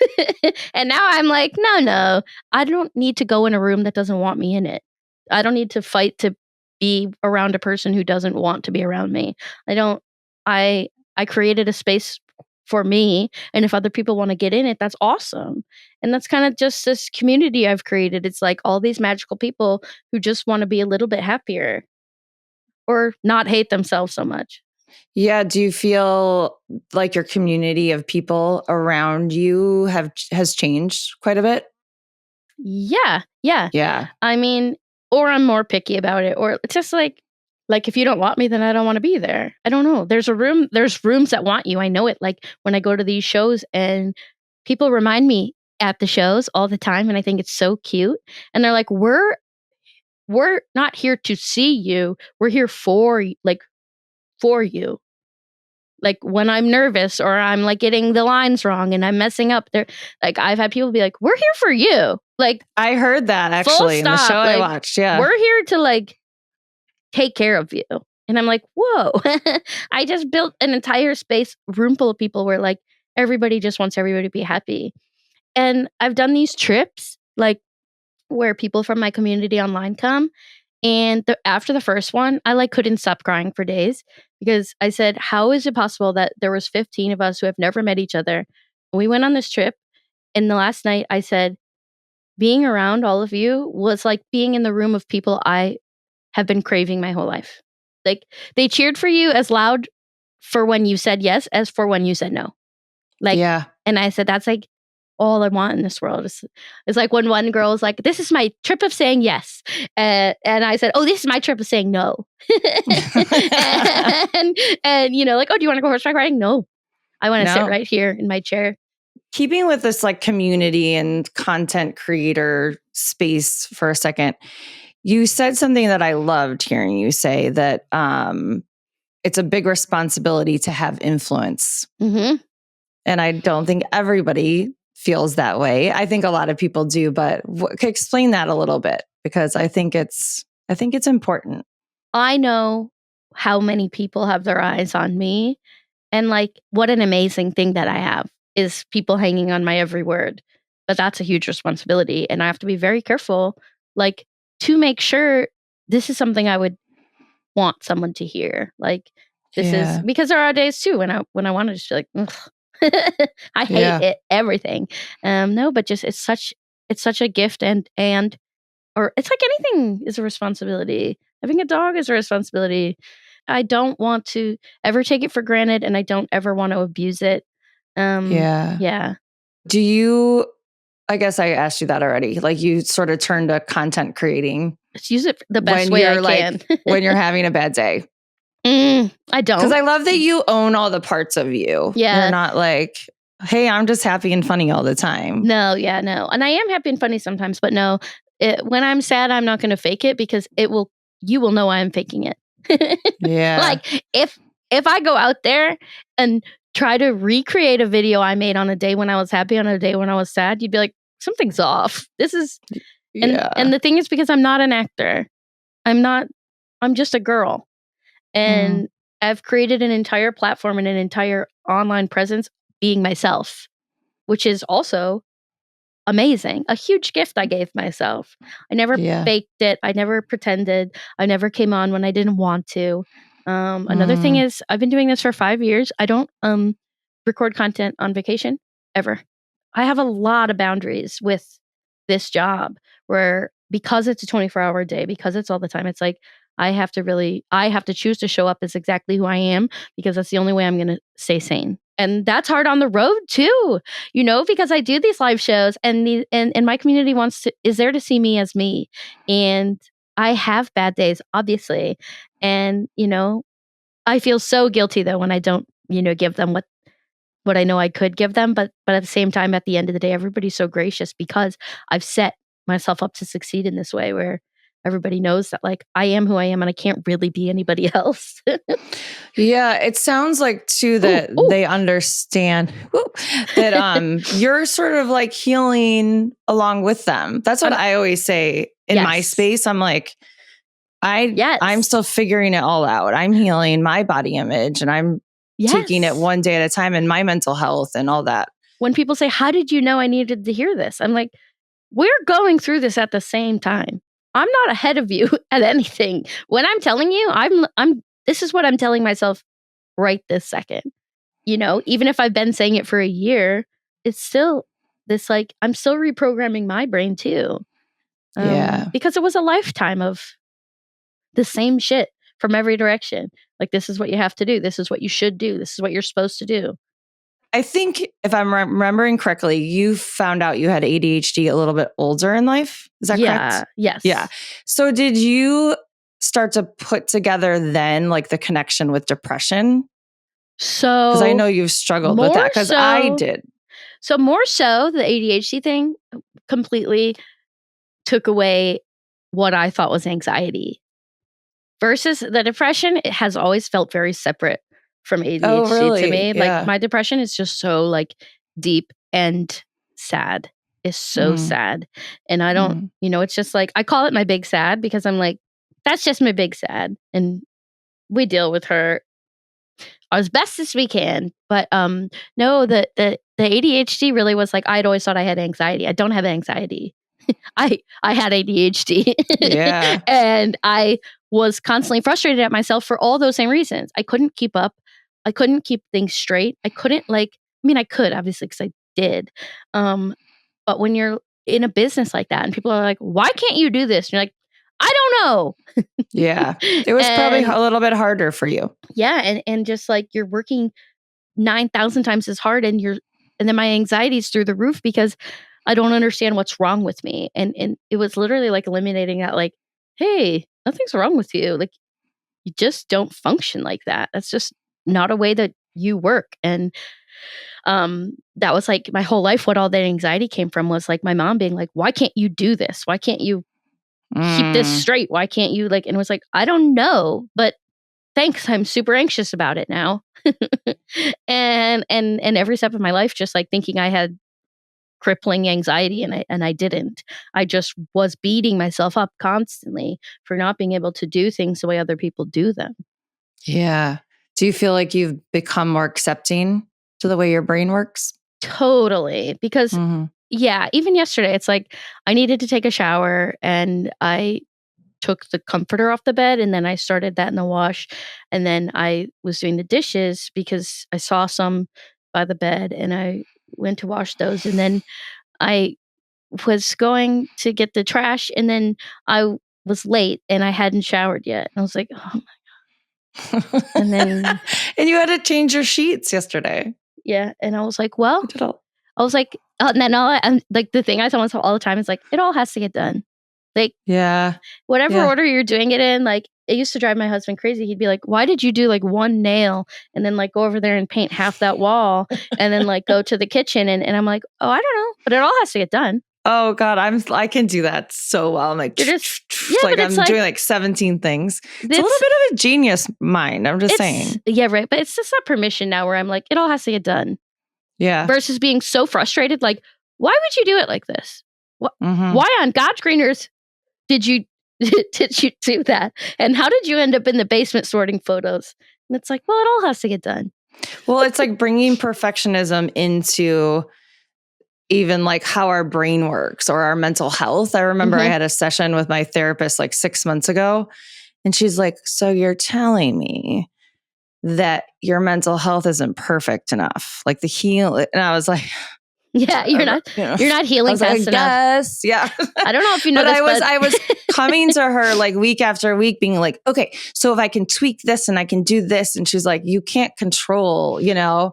Speaker 2: And now I'm like, no, I don't need to go in a room that doesn't want me in it. I don't need to fight to be around a person who doesn't want to be around me. I created a space for me, and if other people want to get in it, that's awesome. And that's kind of just this community I've created. It's like all these magical people who just want to be a little bit happier or not hate themselves so much.
Speaker 1: Yeah. Do you feel like your community of people around you has changed quite a bit?
Speaker 2: Yeah.
Speaker 1: Yeah.
Speaker 2: I mean, or I'm more picky about it, or it's just like if you don't want me, then I don't want to be there. I don't know. There's rooms that want you. I know it. Like when I go to these shows and people remind me at the shows all the time, and I think it's so cute. And they're like, we're not here to see you. We're here for you. Like when I'm nervous or I'm like getting the lines wrong and I'm messing up, there, like I've had people be like, "We're here for you." Like
Speaker 1: I heard that
Speaker 2: full
Speaker 1: actually in the show
Speaker 2: stop.
Speaker 1: I
Speaker 2: Like
Speaker 1: watched. Yeah.
Speaker 2: we're here to like take care of you. And I'm like, whoa. I just built an entire space room full of people where like everybody just wants everybody to be happy. And I've done these trips like where people from my community online come. And after the first one, I like couldn't stop crying for days because I said, how is it possible that there was 15 of us who have never met each other? We went on this trip, and the last night I said, being around all of you was like being in the room of people I have been craving my whole life. Like they cheered for you as loud for when you said yes as for when you said no. Like,
Speaker 1: Yeah.
Speaker 2: and I said, that's like all I want in this world. It's like when one girl was like, this is my trip of saying yes. And I said, oh, this is my trip of saying no. and, you know, like, oh, do you want to go horseback riding? No, I want to sit right here in my chair.
Speaker 1: Keeping with this like community and content creator space for a second, you said something that I loved hearing you say, that it's a big responsibility to have influence.
Speaker 2: Mm-hmm.
Speaker 1: And I don't think everybody feels that way. I think a lot of people do, but explain that a little bit, because I think it's important.
Speaker 2: I know how many people have their eyes on me, and like what an amazing thing that I have is people hanging on my every word. But that's a huge responsibility, and I have to be very careful, like to make sure this is something I would want someone to hear. Like this is because there are days too when I want to just be like, I hate it, everything. No, but just it's such a gift, and or it's like anything is a responsibility. Having a dog is a responsibility. I don't want to ever take it for granted, and I don't ever want to abuse it. Yeah.
Speaker 1: Do you, I guess I asked you that already. Like you sort of turn to content creating.
Speaker 2: Let's use it the best way I can.
Speaker 1: When you're having a bad day.
Speaker 2: I don't.
Speaker 1: Because I love that you own all the parts of you.
Speaker 2: Yeah.
Speaker 1: You're not like, hey, I'm just happy and funny all the time.
Speaker 2: No, yeah, no. And I am happy and funny sometimes, but no, when I'm sad, I'm not going to fake it because you will know I'm faking it.
Speaker 1: Yeah.
Speaker 2: Like if I go out there and try to recreate a video I made on a day when I was happy, on a day when I was sad, you'd be like, something's off. This is, and the thing is, because I'm not an actor, I'm just a girl. And I've created an entire platform and an entire online presence being myself, which is also amazing. A huge gift I gave myself. I never faked it. I never pretended. I never came on when I didn't want to. Another thing is I've been doing this for 5 years. I don't record content on vacation ever. I have a lot of boundaries with this job where, because it's a 24-hour day, because it's all the time, it's like I have to choose to show up as exactly who I am, because that's the only way I'm going to stay sane. And that's hard on the road too, because I do these live shows, and my community is there to see me as me. And I have bad days, obviously. And, I feel so guilty though when I don't, give them what I know I could give them. But at the same time, at the end of the day, everybody's so gracious because I've set myself up to succeed in this way where everybody knows that like I am who I am and I can't really be anybody else.
Speaker 1: Yeah, it sounds like too that they understand that you're sort of like healing along with them. That's what I always say in my space. I'm like, I'm still figuring it all out. I'm healing my body image, and I'm taking it one day at a time, and my mental health and all that.
Speaker 2: When people say, how did you know I needed to hear this? I'm like, we're going through this at the same time. I'm not ahead of you at anything. When I'm telling you, this is what I'm telling myself right this second. Even if I've been saying it for a year, it's still this, like, I'm still reprogramming my brain too. Because it was a lifetime of the same shit from every direction. Like, this is what you have to do. This is what you should do. This is what you're supposed to do.
Speaker 1: I think if I'm remembering correctly, you found out you had ADHD a little bit older in life. Is that correct?
Speaker 2: Yes.
Speaker 1: Yeah. So did you start to put together then like the connection with depression?
Speaker 2: So,
Speaker 1: because I know you've struggled with that, because I did.
Speaker 2: So more so, the ADHD thing completely took away what I thought was anxiety. Versus the depression, it has always felt very separate from ADHD
Speaker 1: Oh,
Speaker 2: to
Speaker 1: really?
Speaker 2: me.
Speaker 1: Yeah.
Speaker 2: Like my depression is just so like deep and sad. It's so sad. And I don't, it's just like, I call it my big sad because I'm like, that's just my big sad. And we deal with her as best as we can. But no, the ADHD really was like, I'd always thought I had anxiety. I don't have anxiety. I had ADHD.
Speaker 1: Yeah.
Speaker 2: And I was constantly frustrated at myself for all those same reasons. I couldn't keep up. I couldn't keep things straight. I couldn't I could obviously because I did. But when you're in a business like that and people are like, why can't you do this? And you're like, I don't know.
Speaker 1: Yeah. It was probably a little bit harder for you.
Speaker 2: Yeah. And just like you're working 9,000 times as hard and then my anxiety's through the roof because I don't understand what's wrong with me. And it was literally like eliminating that, like, hey, nothing's wrong with you. Like, you just don't function like that. That's just not a way that you work. And that was like my whole life. What all that anxiety came from was like my mom being like, why can't you do this? Why can't you keep this straight? Why can't you and it was like, I don't know, but thanks. I'm super anxious about it now. and every step of my life, just like thinking I had crippling anxiety and I didn't. I just was beating myself up constantly for not being able to do things the way other people do them.
Speaker 1: Yeah. Do you feel like you've become more accepting to the way your brain works?
Speaker 2: Totally. Because yeah, even yesterday, it's like I needed to take a shower and I took the comforter off the bed and then I started that in the wash. And then I was doing the dishes because I saw some by the bed and I went to wash those. And then I was going to get the trash and then I was late and I hadn't showered yet. And I was like, oh my God. And then
Speaker 1: and you had to change your sheets yesterday.
Speaker 2: Yeah. And I was like, well, I was like, and then like the thing I tell myself all the time is like, it all has to get done. Like,
Speaker 1: yeah,
Speaker 2: whatever order you're doing it in, like it used to drive my husband crazy. He'd be like, why did you do like one nail and then like go over there and paint half that wall and then like go to the kitchen? And I'm like, oh, I don't know, but it all has to get done.
Speaker 1: Oh God, I can do that so well. I'm like, like I'm doing like 17 things. It's a little bit of a genius mind. I'm just saying.
Speaker 2: Yeah, right. But it's just that permission now where I'm like, it all has to get done.
Speaker 1: Yeah.
Speaker 2: Versus being so frustrated, like, why would you do it like this? Why on God's green earth did you do that? And how did you end up in the basement sorting photos? And it's like, well, it all has to get done.
Speaker 1: Well, it's like bringing perfectionism into even like how our brain works or our mental health. I remember I had a session with my therapist like 6 months ago and she's like, so you're telling me that your mental health isn't perfect enough, like the heal. And I was like,
Speaker 2: yeah, you're not healing fast enough.
Speaker 1: Yes, yeah.
Speaker 2: I don't know if you know
Speaker 1: but
Speaker 2: this,
Speaker 1: I was coming to her like week after week being like, okay, so if I can tweak this and I can do this. And she's like, you can't control,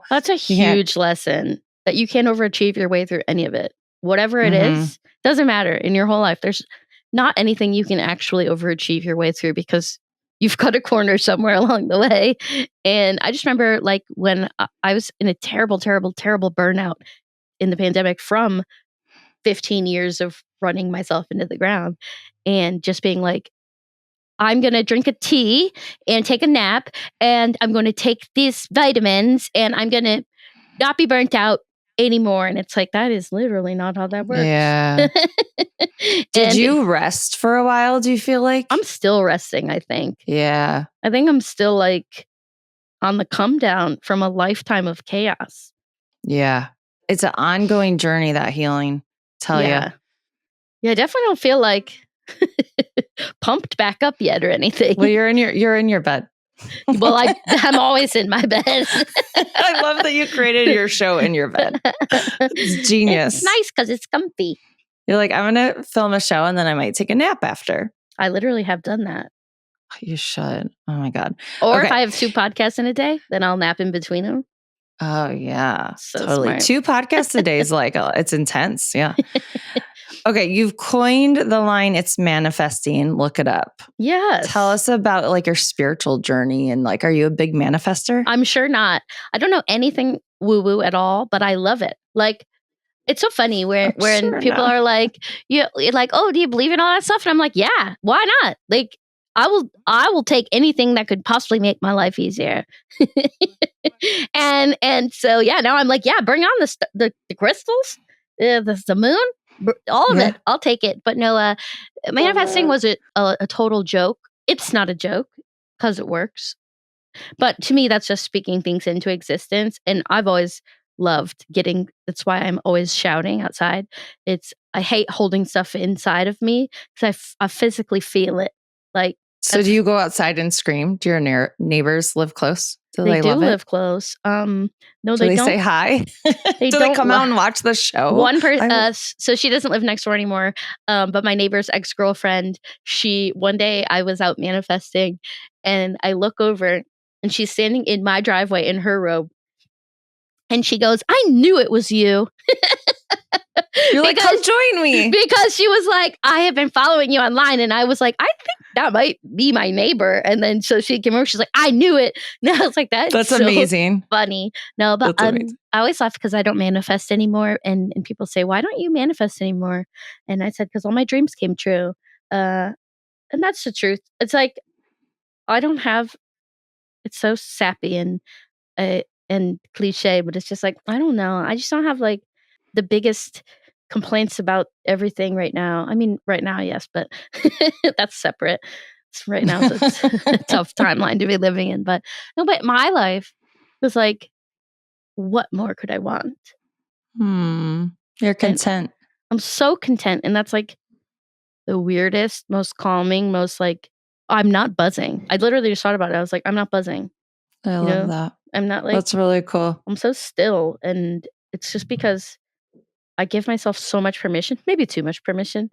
Speaker 2: That's a huge lesson that you can't overachieve your way through any of it. Whatever it is, doesn't matter in your whole life. There's not anything you can actually overachieve your way through because you've cut a corner somewhere along the way. And I just remember like when I was in a terrible, terrible, terrible burnout in the pandemic from 15 years of running myself into the ground and just being like, I'm going to drink a tea and take a nap and I'm going to take these vitamins and I'm going to not be burnt out anymore. And it's like, that is literally not how that works.
Speaker 1: Yeah. Did you rest for a while? Do you feel like?
Speaker 2: I'm still resting, I think.
Speaker 1: Yeah.
Speaker 2: I think I'm still like on the come down from a lifetime of chaos.
Speaker 1: Yeah. It's an ongoing journey, that healing. Tell you.
Speaker 2: Yeah, I definitely don't feel like pumped back up yet or anything.
Speaker 1: Well, you're in your bed.
Speaker 2: Well, I'm always in my bed.
Speaker 1: I love that you created your show in your bed. It's genius.
Speaker 2: It's nice because it's comfy.
Speaker 1: You're like, I'm going to film a show and then I might take a nap after.
Speaker 2: I literally have done that.
Speaker 1: You should. Oh my God.
Speaker 2: Or if I have 2 podcasts in a day, then I'll nap in between them.
Speaker 1: Oh yeah,
Speaker 2: so
Speaker 1: totally.
Speaker 2: Smart.
Speaker 1: 2 podcasts a day is like, it's intense. Yeah. Okay. You've coined the line, it's manifesting. Look it up.
Speaker 2: Yes.
Speaker 1: Tell us about like your spiritual journey and like, are you a big manifester?
Speaker 2: I'm sure not. I don't know anything woo woo at all, but I love it. Like, it's so funny when people are like, oh, do you believe in all that stuff? And I'm like, yeah, why not? Like, I will take anything that could possibly make my life easier. and so now I'm like, bring on the crystals, the moon, all of it. I'll take it. But no, manifesting was a total joke. It's not a joke because it works. But to me, that's just speaking things into existence. And I've always loved that's why I'm always shouting outside. I hate holding stuff inside of me because I physically feel it. Like,
Speaker 1: so do you go outside and scream? Do your neighbors live close? Do
Speaker 2: they do
Speaker 1: love
Speaker 2: live
Speaker 1: it?
Speaker 2: close. No,
Speaker 1: do
Speaker 2: they
Speaker 1: don't. Say hi? Do they come out and watch the show?
Speaker 2: One person, so she doesn't live next door anymore. But my neighbor's ex-girlfriend, one day I was out manifesting, and I look over, and she's standing in my driveway in her robe, and she goes, "I knew it was you."
Speaker 1: You're like, "Come join me,"
Speaker 2: because she was like, "I have been following you online," and I was like, "I think that might be my neighbor." And then so she came over, she's like, "I knew it." And I was like, "That's so
Speaker 1: amazing,
Speaker 2: funny." No, but I always laugh because I don't manifest anymore, and people say, "Why don't you manifest anymore?" And I said, "Because all my dreams came true," and that's the truth. It's like I don't have. It's so sappy and cliche, but it's just like I don't know. I just don't have like the biggest complaints about everything right now. I mean, right now, yes, but that's separate. Right now, so it's a tough timeline to be living in. But no, but my life was like, what more could I want?
Speaker 1: You're content.
Speaker 2: I'm so content, and that's like the weirdest, most calming, most like I'm not buzzing. I literally just thought about it. I was like, I'm not buzzing.
Speaker 1: I love that.
Speaker 2: I'm not like
Speaker 1: that's really cool.
Speaker 2: I'm so still, and it's just because I give myself so much permission, maybe too much permission,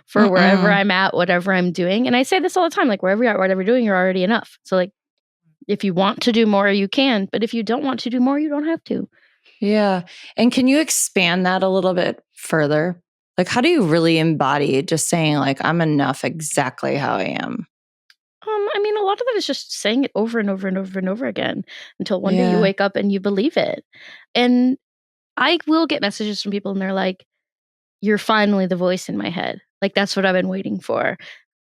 Speaker 2: for wherever I'm at, whatever I'm doing. And I say this all the time, like wherever you're at, whatever you're doing, you're already enough. So like, if you want to do more, you can. But if you don't want to do more, you don't have to.
Speaker 1: Yeah. And can you expand that a little bit further? Like, how do you really embody just saying like, I'm enough exactly how I am?
Speaker 2: I mean, a lot of that is just saying it over and over and over and over again until one day you wake up and you believe it. And I will get messages from people and they're like, "You're finally the voice in my head. Like, that's what I've been waiting for."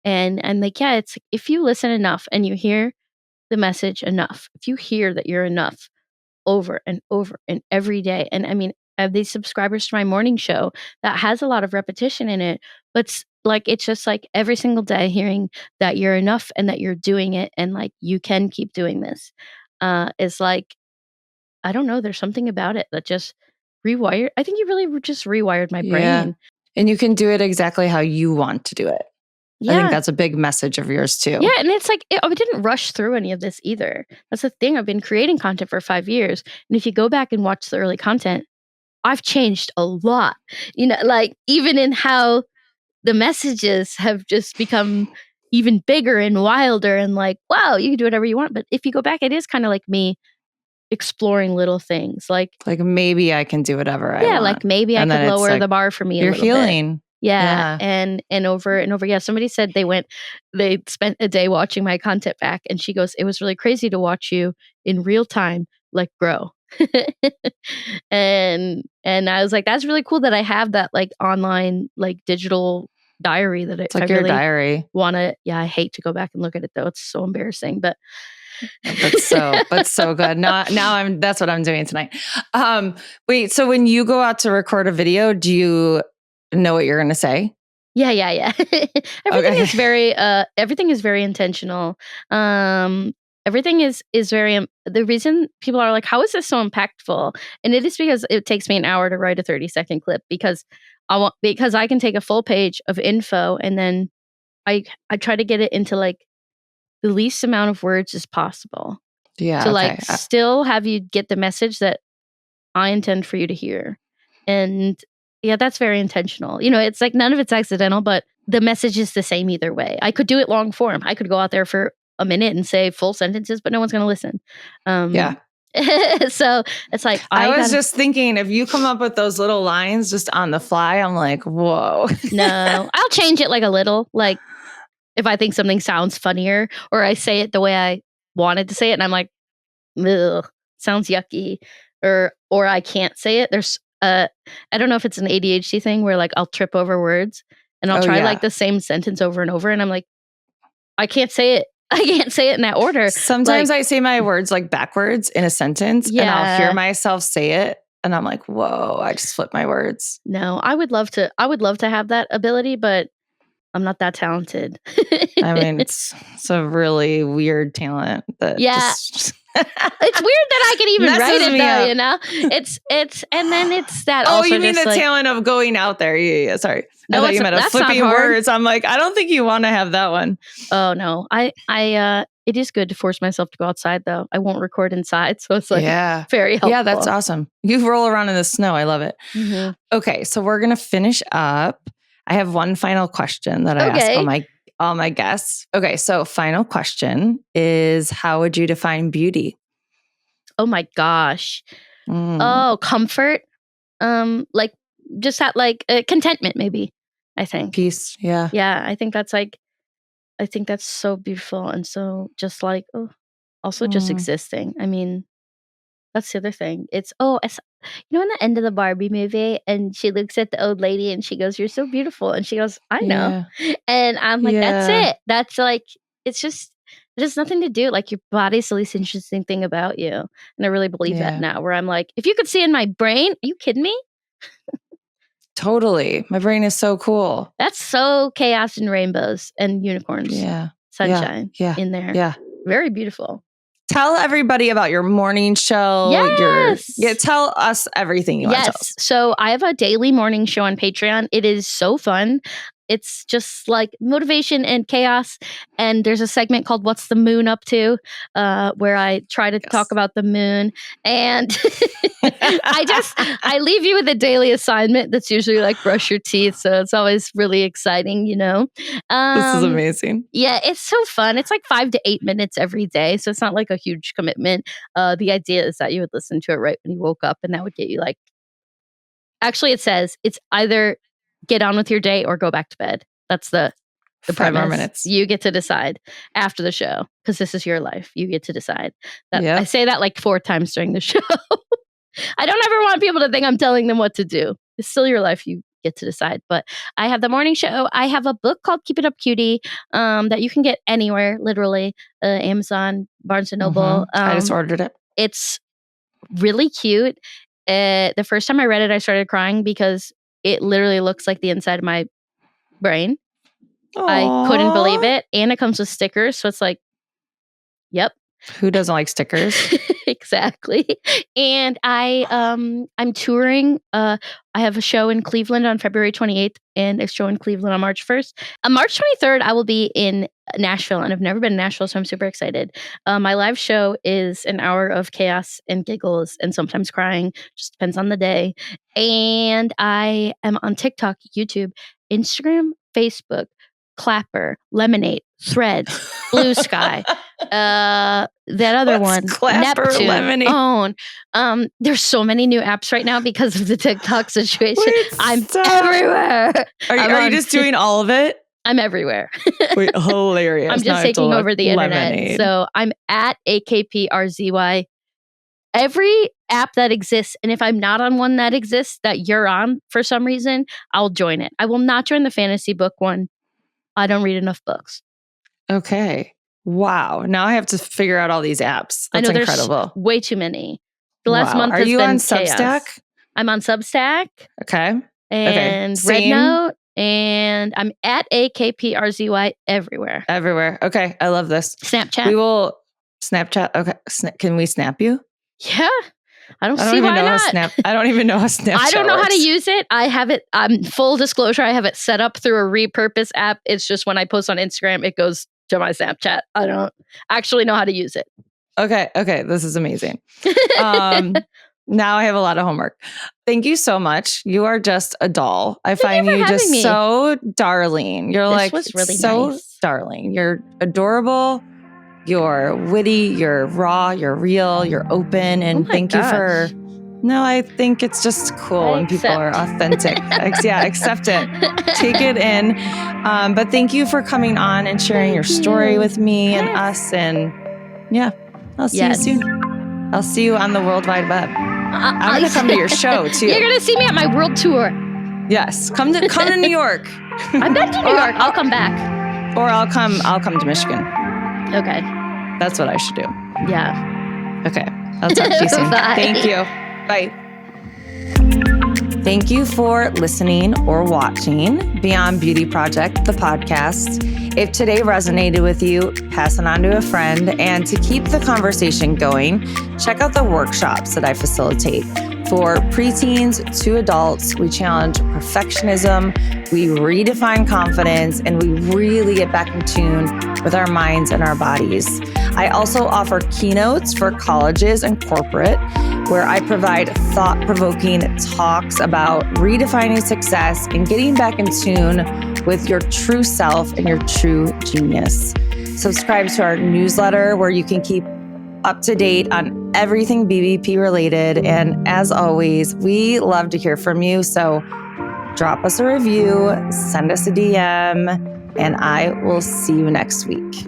Speaker 2: And I'm like, yeah, it's if you listen enough and you hear the message enough, if you hear that you're enough over and over and every day. And I mean, I have these subscribers to my morning show that has a lot of repetition in it, but like it's just like every single day hearing that you're enough and that you're doing it and like you can keep doing this is like, I don't know, there's something about it that just rewired. I think you really just rewired my brain.
Speaker 1: And you can do it exactly how you want to do it. I think that's a big message of yours too.
Speaker 2: Yeah, and it's like I didn't rush through any of this either. That's the thing. I've been creating content for 5 years, and if you go back and watch the early content, I've changed a lot. Like even in how the messages have just become even bigger and wilder and like, wow, you can do whatever you want. But if you go back, it is kind of like me exploring little things like
Speaker 1: maybe I can do whatever I want.
Speaker 2: Yeah, like maybe I could lower the bar for me a little bit.
Speaker 1: You're healing.
Speaker 2: Yeah. And over and over. Yeah. Somebody said they spent a day watching my content back, and she goes, "It was really crazy to watch you in real time, like grow." and I was like, that's really cool that I have that like online, like digital diary that
Speaker 1: it's like your diary.
Speaker 2: I hate to go back and look at it though. It's so embarrassing, but
Speaker 1: so good. Now that's what I'm doing tonight. Wait, so when you go out to record a video, do you know what you're going to say?
Speaker 2: Yeah. Everything is very intentional. Everything is very, the reason people are like, how is this so impactful? And it is because it takes me an hour to write a 30-second clip because I can take a full page of info and then I try to get it into like the least amount of words as possible.
Speaker 1: Yeah.
Speaker 2: To like still have you get the message that I intend for you to hear. And yeah, that's very intentional. It's like none of it's accidental, but the message is the same either way. I could do it long form. I could go out there for a minute and say full sentences, but no one's going to listen. So it's like,
Speaker 1: I was just thinking, if you come up with those little lines just on the fly, I'm like, whoa.
Speaker 2: No, I'll change it like a little. Like if I think something sounds funnier or I say it the way I wanted to say it and I'm like, ugh, sounds yucky, or I can't say it. There's I don't know if it's an ADHD thing where like I'll trip over words and I'll try like the same sentence over and over and I'm like, I can't say it. I can't say it in that order.
Speaker 1: Sometimes I say my words like backwards in a sentence and I'll hear
Speaker 2: Yeah.
Speaker 1: myself say it and I'm like, whoa, I just flipped my words.
Speaker 2: No, I would love to have that ability, but I'm not that talented.
Speaker 1: I mean, it's a really weird talent that just
Speaker 2: it's weird that I can even write
Speaker 1: messes
Speaker 2: it
Speaker 1: me
Speaker 2: though,
Speaker 1: up.
Speaker 2: you know? It's and then it's that
Speaker 1: Oh,
Speaker 2: also
Speaker 1: you mean
Speaker 2: just
Speaker 1: the
Speaker 2: like,
Speaker 1: talent of going out there. Yeah, sorry.
Speaker 2: No,
Speaker 1: I thought you meant of
Speaker 2: that's not
Speaker 1: flipping
Speaker 2: hard.
Speaker 1: words. I'm like, I don't think you want to have that one.
Speaker 2: Oh no. I it is good to force myself to go outside though. I won't record inside, so it's like very helpful.
Speaker 1: Yeah, that's awesome. You roll around in the snow. I love it.
Speaker 2: Mhm.
Speaker 1: Okay, so we're gonna finish up. I have one final question that I ask all my guests. Okay, so final question is, how would you define beauty?
Speaker 2: Oh my gosh. Oh, comfort. Like just that, like contentment, maybe. I think
Speaker 1: peace. Yeah.
Speaker 2: Yeah, I think that's so beautiful and so just like also just existing. I mean, that's the other thing. It's in the end of the Barbie movie, and she looks at the old lady and she goes, "You're so beautiful," and she goes, "I know," and I'm like, "That's it. That's like it has nothing to do. Like your body's the least interesting thing about you," and I really believe that now. Where I'm like, if you could see in my brain, are you kidding me?
Speaker 1: Totally. My brain is so cool.
Speaker 2: That's so chaos and rainbows and unicorns. Sunshine in there.
Speaker 1: Yeah.
Speaker 2: Very beautiful.
Speaker 1: Tell everybody about your morning show.
Speaker 2: Yes.
Speaker 1: Tell us everything you want to tell us.
Speaker 2: So I have a daily morning show on Patreon. It is so fun. It's just like motivation and chaos. And there's a segment called What's the Moon Up To? Where I try to talk about the moon. And I leave you with a daily assignment that's usually like brush your teeth. So it's always really exciting, you know?
Speaker 1: This is amazing.
Speaker 2: Yeah, it's so fun. It's like 5 to 8 minutes every day. So it's not like a huge commitment. The idea is that you would listen to it right when you woke up, and that would get you like, actually it says it's either get on with your day or go back to bed. That's the
Speaker 1: 5 more minutes.
Speaker 2: You get to decide after the show, because this is your life. You get to decide. I say that like 4 times during the show. I don't ever want people to think I'm telling them what to do. It's still your life. You get to decide. But I have the morning show. I have a book called Keep It Up Cutie that you can get anywhere, literally. Amazon, Barnes & Noble.
Speaker 1: I just ordered it.
Speaker 2: It's really cute. The first time I read it, I started crying because it literally looks like the inside of my brain.
Speaker 1: Aww.
Speaker 2: I couldn't believe it. And it comes with stickers. So it's like, yep.
Speaker 1: Who doesn't like stickers?
Speaker 2: Exactly. And I'm touring. I have a show in Cleveland on February 28th and a show in Cleveland on March 1st. On March 23rd, I will be in Nashville, and I've never been in Nashville, so I'm super excited. My live show is an hour of chaos and giggles and sometimes crying. Just depends on the day. And I am on TikTok, YouTube, Instagram, Facebook, Clapper, Lemonade, Threads, Blue Sky. That other one,
Speaker 1: Clapper,
Speaker 2: Neptune,
Speaker 1: Lemonade?
Speaker 2: Own. There's so many new apps right now because of the TikTok situation. I'm everywhere.
Speaker 1: Are you just doing all of it?
Speaker 2: I'm everywhere.
Speaker 1: Wait, hilarious.
Speaker 2: I'm just taking over the internet. So I'm at AKPRZY. Every app that exists, and if I'm not on one that exists that you're on for some reason, I'll join it. I will not join the fantasy book one. I don't read enough books.
Speaker 1: Okay. Wow. Now I have to figure out all these apps. That's incredible.
Speaker 2: There's way too many. The last month has been chaos. Are you on Substack? I'm on Substack.
Speaker 1: Okay.
Speaker 2: And Red Note. And I'm at AKPRZY everywhere.
Speaker 1: Everywhere. Okay. I love this.
Speaker 2: Snapchat.
Speaker 1: We will Snapchat. Okay. Can we snap you?
Speaker 2: Yeah. I don't see why not.
Speaker 1: I don't even know how Snapchat
Speaker 2: I don't know
Speaker 1: works.
Speaker 2: how to use it. I have it, full disclosure, I have it set up through a repurpose app. It's just when I post on Instagram, it goes to my Snapchat. I don't actually know how to use it.
Speaker 1: Okay. This is amazing. Now I have a lot of homework. Thank you so much. You are just a doll. I find you just so darling. You're really so darling. You're adorable. You're witty, you're raw, you're real, you're open, and thank you for... No, I think it's just cool when people are authentic. Accept it. Take it in. But thank you for coming on and sharing your story with me and us. And I'll see you soon. I'll see you on the World Wide Web. I'm going to come to your show, too.
Speaker 2: You're going to see me at my world tour.
Speaker 1: Yes. Come to New York.
Speaker 2: I've been to New York. I'll come back.
Speaker 1: Or I'll come to Michigan.
Speaker 2: Okay.
Speaker 1: That's what I should do.
Speaker 2: Yeah.
Speaker 1: Okay. I'll talk to you soon.
Speaker 2: Bye.
Speaker 1: Thank you. Bye. Thank you for listening or watching Beyond Beauty Project, the podcast. If today resonated with you, pass it on to a friend. And to keep the conversation going, check out the workshops that I facilitate. For preteens to adults, we challenge perfectionism, we redefine confidence, and we really get back in tune with our minds and our bodies. I also offer keynotes for colleges and corporate, where I provide thought-provoking talks about redefining success and getting back in tune with your true self and your true genius. Subscribe to our newsletter where you can keep up to date on everything BBP related. And as always, we love to hear from you. So drop us a review, send us a DM, and I will see you next week.